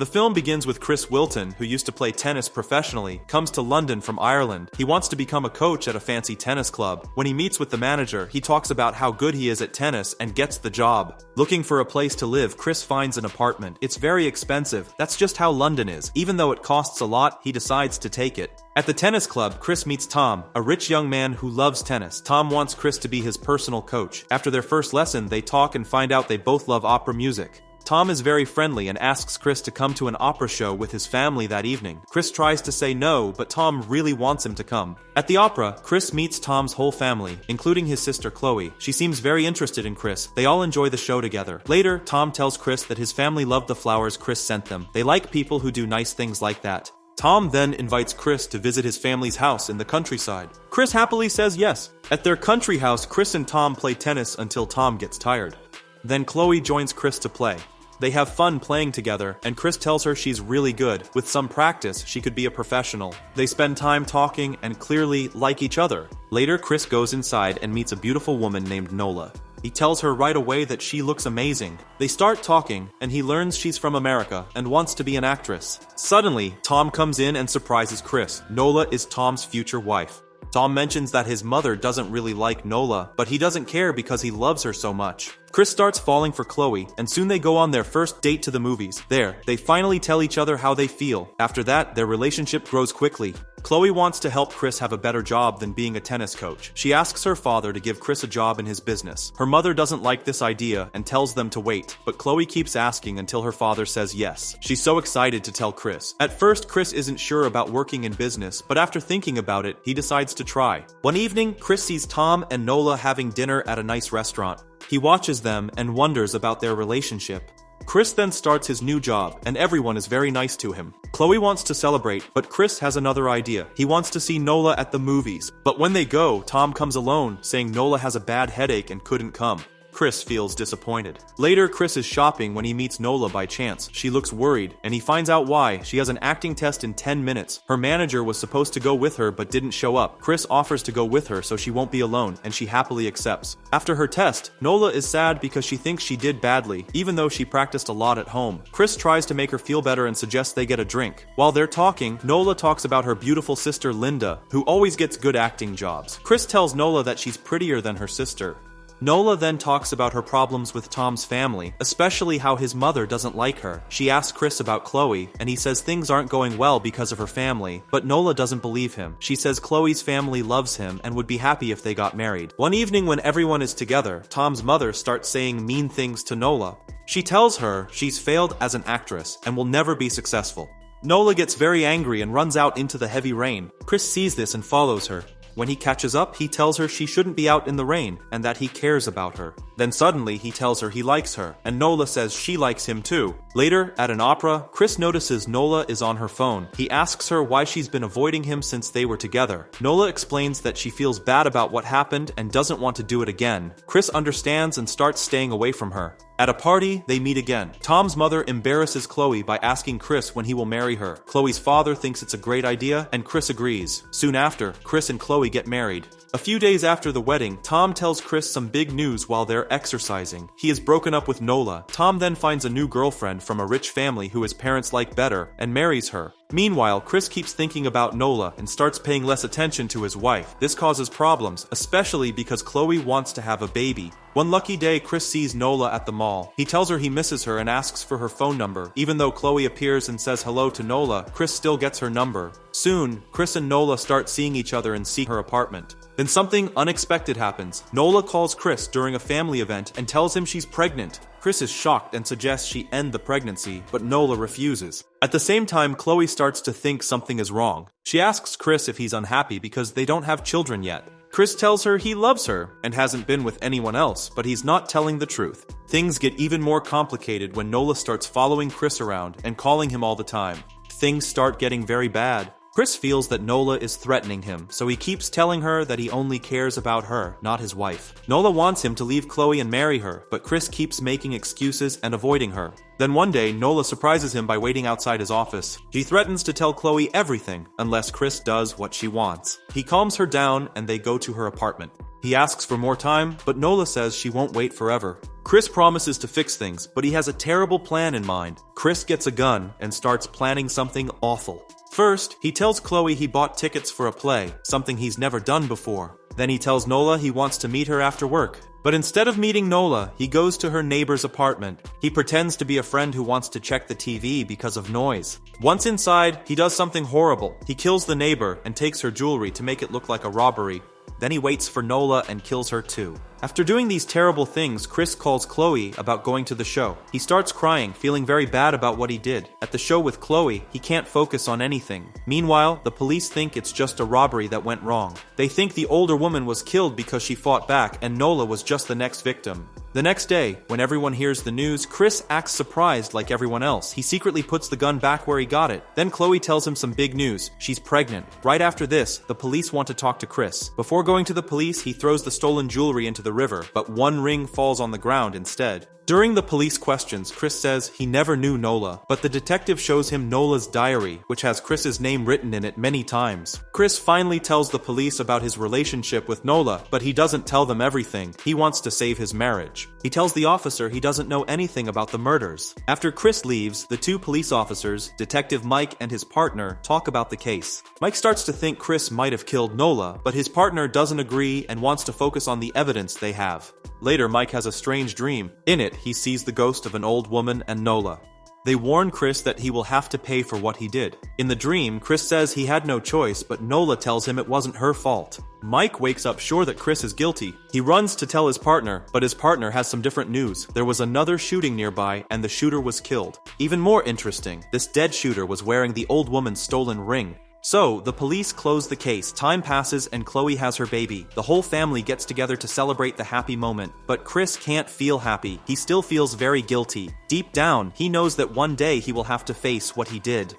The film begins with Chris Wilton, who used to play tennis professionally, comes to London from Ireland. He wants to become a coach at a fancy tennis club. When he meets with the manager, he talks about how good he is at tennis and gets the job. Looking for a place to live, Chris finds an apartment. It's very expensive. That's just how London is. Even though it costs a lot, he decides to take it. At the tennis club, Chris meets Tom, a rich young man who loves tennis. Tom wants Chris to be his personal coach. After their first lesson, they talk and find out they both love opera music. Tom is very friendly and asks Chris to come to an opera show with his family that evening. Chris tries to say no, but Tom really wants him to come. At the opera, Chris meets Tom's whole family, including his sister Chloe. She seems very interested in Chris. They all enjoy the show together. Later, Tom tells Chris that his family loved the flowers Chris sent them. They like people who do nice things like that. Tom then invites Chris to visit his family's house in the countryside. Chris happily says yes. At their country house, Chris and Tom play tennis until Tom gets tired. Then Chloe joins Chris to play. They have fun playing together, and Chris tells her she's really good. With some practice, she could be a professional. They spend time talking and clearly like each other. Later, Chris goes inside and meets a beautiful woman named Nola. He tells her right away that she looks amazing. They start talking, and he learns she's from America and wants to be an actress. Suddenly, Tom comes in and surprises Chris. Nola is Tom's future wife. Tom mentions that his mother doesn't really like Nola, but he doesn't care because he loves her so much. Chris starts falling for Chloe, and soon they go on their first date to the movies. There, they finally tell each other how they feel. After that, their relationship grows quickly. Chloe wants to help Chris have a better job than being a tennis coach. She asks her father to give Chris a job in his business. Her mother doesn't like this idea and tells them to wait, but Chloe keeps asking until her father says yes. She's so excited to tell Chris. At first, Chris isn't sure about working in business, but after thinking about it, he decides to try. One evening, Chris sees Tom and Nola having dinner at a nice restaurant. He watches them and wonders about their relationship. Chris then starts his new job, and everyone is very nice to him. Chloe wants to celebrate, but Chris has another idea. He wants to see Nola at the movies. But when they go, Tom comes alone, saying Nola has a bad headache and couldn't come. Chris feels disappointed. Later, Chris is shopping when he meets Nola by chance. She looks worried, and he finds out why. She has an acting test in 10 minutes. Her manager was supposed to go with her but didn't show up. Chris offers to go with her so she won't be alone, and she happily accepts. After her test, Nola is sad because she thinks she did badly, even though she practiced a lot at home. Chris tries to make her feel better and suggests they get a drink. While they're talking, Nola talks about her beautiful sister Linda, who always gets good acting jobs. Chris tells Nola that she's prettier than her sister. Nola then talks about her problems with Tom's family, especially how his mother doesn't like her. She asks Chris about Chloe, and he says things aren't going well because of her family, but Nola doesn't believe him. She says Chloe's family loves him and would be happy if they got married. One evening when everyone is together, Tom's mother starts saying mean things to Nola. She tells her she's failed as an actress and will never be successful. Nola gets very angry and runs out into the heavy rain. Chris sees this and follows her. When he catches up, he tells her she shouldn't be out in the rain and that he cares about her. Then suddenly he tells her he likes her, and Nola says she likes him too. Later, at an opera, Chris notices Nola is on her phone. He asks her why she's been avoiding him since they were together. Nola explains that she feels bad about what happened and doesn't want to do it again. Chris understands and starts staying away from her. At a party, they meet again. Tom's mother embarrasses Chloe by asking Chris when he will marry her. Chloe's father thinks it's a great idea, and Chris agrees. Soon after, Chris and Chloe get married. A few days after the wedding, Tom tells Chris some big news while they're exercising. He has broken up with Nola. Tom then finds a new girlfriend from a rich family who his parents like better and marries her. Meanwhile, Chris keeps thinking about Nola and starts paying less attention to his wife. This causes problems, especially because Chloe wants to have a baby. One lucky day, Chris sees Nola at the mall. He tells her he misses her and asks for her phone number. Even though Chloe appears and says hello to Nola, Chris still gets her number. Soon, Chris and Nola start seeing each other and seek her apartment. Then something unexpected happens. Nola calls Chris during a family event and tells him she's pregnant. Chris is shocked and suggests she end the pregnancy, but Nola refuses. At the same time, Chloe starts to think something is wrong. She asks Chris if he's unhappy because they don't have children yet. Chris tells her he loves her and hasn't been with anyone else, but he's not telling the truth. Things get even more complicated when Nola starts following Chris around and calling him all the time. Things start getting very bad. Chris feels that Nola is threatening him, so he keeps telling her that he only cares about her, not his wife. Nola wants him to leave Chloe and marry her, but Chris keeps making excuses and avoiding her. Then one day, Nola surprises him by waiting outside his office. She threatens to tell Chloe everything, unless Chris does what she wants. He calms her down and they go to her apartment. He asks for more time, but Nola says she won't wait forever. Chris promises to fix things, but he has a terrible plan in mind. Chris gets a gun and starts planning something awful. First, he tells Chloe he bought tickets for a play, something he's never done before. Then he tells Nola he wants to meet her after work. But instead of meeting Nola, he goes to her neighbor's apartment. He pretends to be a friend who wants to check the TV because of noise. Once inside, he does something horrible. He kills the neighbor and takes her jewelry to make it look like a robbery. Then he waits for Nola and kills her too. After doing these terrible things, Chris calls Chloe about going to the show. He starts crying, feeling very bad about what he did. At the show with Chloe, he can't focus on anything. Meanwhile, the police think it's just a robbery that went wrong. They think the older woman was killed because she fought back and Nola was just the next victim. The next day, when everyone hears the news, Chris acts surprised like everyone else. He secretly puts the gun back where he got it. Then Chloe tells him some big news. She's pregnant. Right after this, the police want to talk to Chris. Before going to the police, he throws the stolen jewelry into the river, but one ring falls on the ground instead. During the police questions, Chris says he never knew Nola, but the detective shows him Nola's diary, which has Chris's name written in it many times. Chris finally tells the police about his relationship with Nola, but he doesn't tell them everything. He wants to save his marriage. He tells the officer he doesn't know anything about the murders. After Chris leaves, the two police officers, Detective Mike and his partner, talk about the case. Mike starts to think Chris might have killed Nola, but his partner doesn't agree and wants to focus on the evidence they have. Later, Mike has a strange dream. In it, he sees the ghost of an old woman and Nola. They warn Chris that he will have to pay for what he did. In the dream, Chris says he had no choice, but Nola tells him it wasn't her fault. Mike wakes up sure that Chris is guilty. He runs to tell his partner, but his partner has some different news. There was another shooting nearby, and the shooter was killed. Even more interesting, this dead shooter was wearing the old woman's stolen ring. So, the police close the case, time passes, and Chloe has her baby. The whole family gets together to celebrate the happy moment. But Chris can't feel happy. He still feels very guilty. Deep down, he knows that one day he will have to face what he did.